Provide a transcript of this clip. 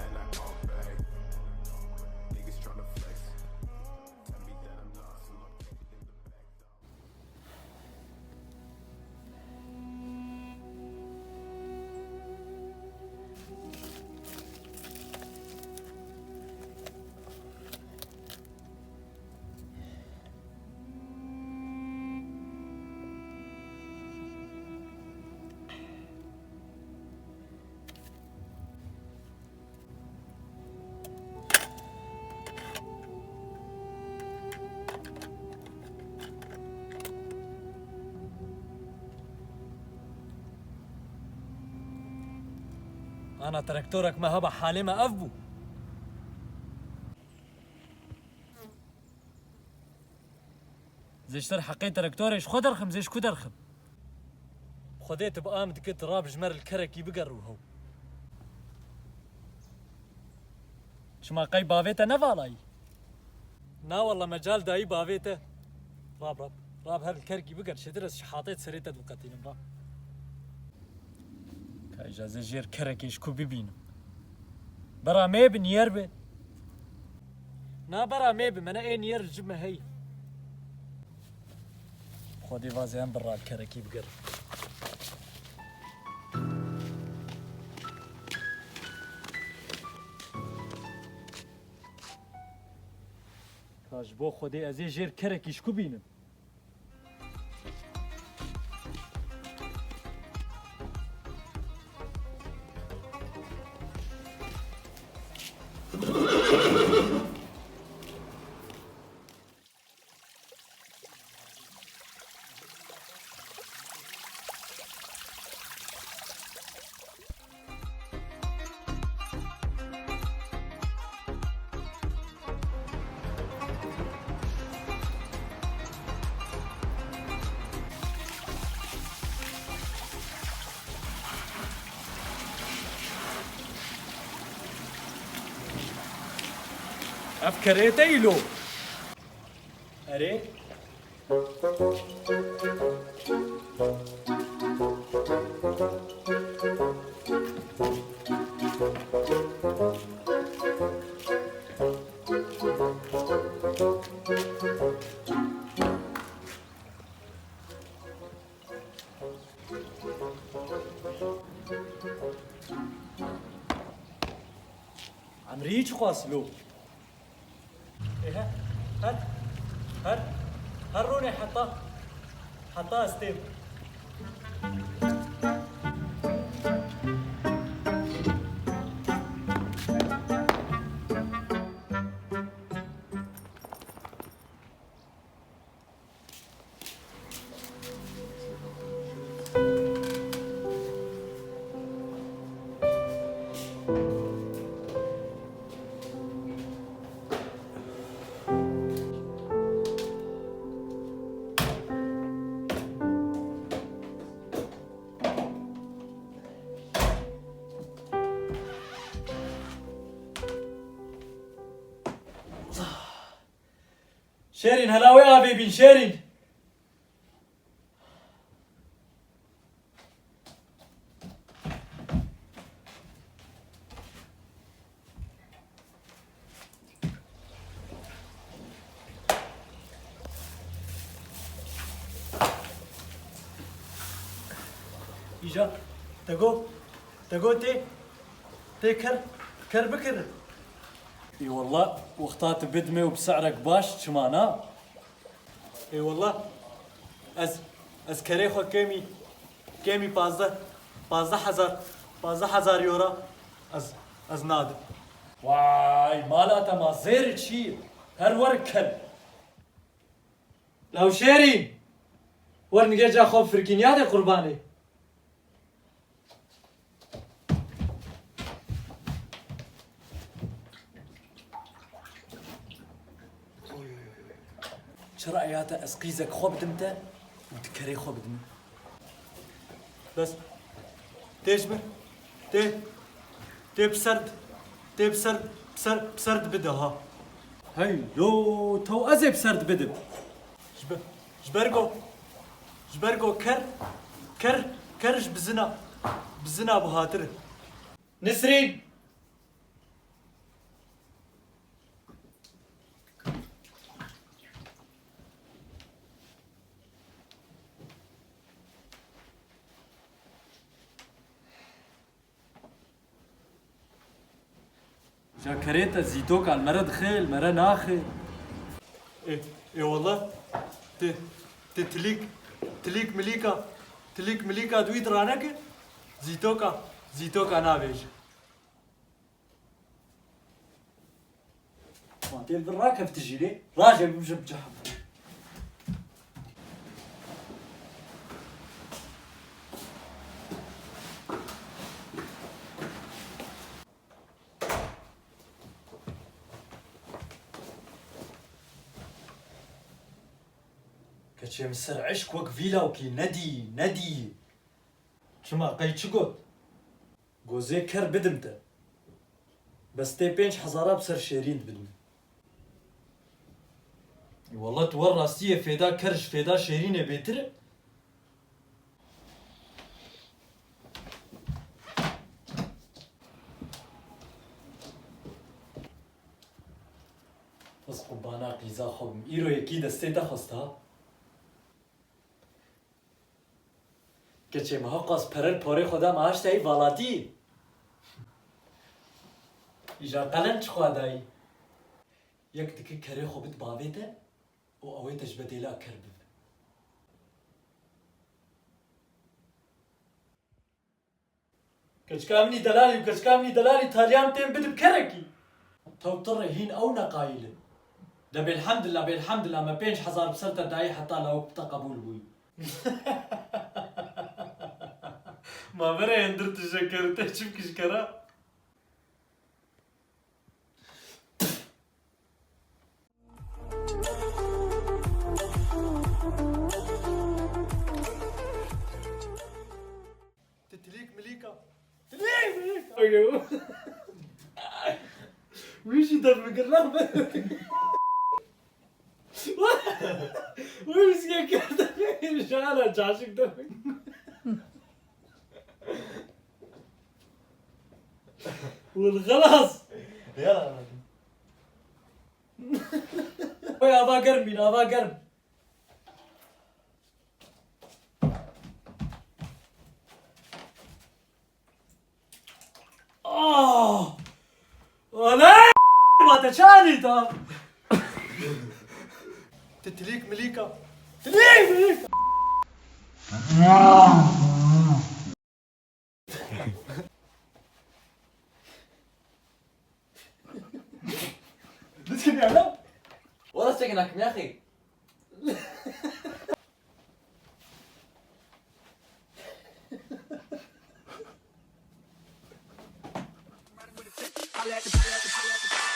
And I call back. Niggas tryna flex. Tell me that I'm not, so I'm taking in the back door. أنا تركتورك ما هبح حالي ما أفبو. زيشتر حقي تركتوريش خد رخم زيش كود رخم. خديت بقامد كنت راب جمر الكركي بقروهو. شما قي بافيتا نفالاي. نا والله مجال داي بافيتا. راب هر الكركي بقر شدرس شحاطيت سريتا دلقتين راب. كاجازة جير كركيش كو ببينم برا ميب نيربه نا برا ميب منا ايه نير الجمة هي خودي فازيان برا الكركي بقر كاجبو خودي ازي جير كركيش كو بينم أفكريتي له أري عمريش خاصلو هر روني حطاه ستيم شيرين هلاوي حبيبي شيرين إيجا تقو تي كر بكر اي والله وقتات بدمي وبسعرك باش شمانا اي والله از كريخو كيمي 15,000 يورو از نادر واي مالاتا ما زير تشيل هر وركل لو شيرين ورني جا خوف فركينيات قرباني شرعياته اسقيزك خوب دمته وتكري خوب دمه بس تشمر تي بسرد بدها هاي لو تو ازي بسرد بدب جبرقو كرش بزنا بزنا بخاطر نسرين جاكريتا زيتوك على المرة دخيل مرة ناخل ايه والله تليك مليكا دويت رانك زيتوكا نابيج مانتين بالراكب تجي لي راجل بجب جحف كتشي مسر عشق وك فيلا وكي ندي شما قيت شقوت قوزي كر بدمته بس تي بينش حزارة بسر شيرين بدم والله تور راستية فيدا كرش فيدا شيرين بيتر بس قبانا قيزا خب إيرو يكي دستيتا خستا کچه ما قاس پرل پاره خدا ماش تایی والاتی ایجا قلن چه خدایی یک دکی کره خوبت باویده و اوی تجبدیلا کرد کچ کامنی دلالی و کچ کامنی دلالی تالیام تیم بدم کرکی تو طره هین او نقایل ده بالحمد لله ما بينش حزار بسرطة داي حتى لو بتقبول بوي ما برا يندر تشكر تشوف كشكرا تتليك مليكا ايوه وش يدفق الرغبة وش كده شغالة جاشك دفق والخلاص يلا يا ابا قرب ولا ما تشاني طب تتليك مليكا بتسكني على والله سجنك يا اخي I let the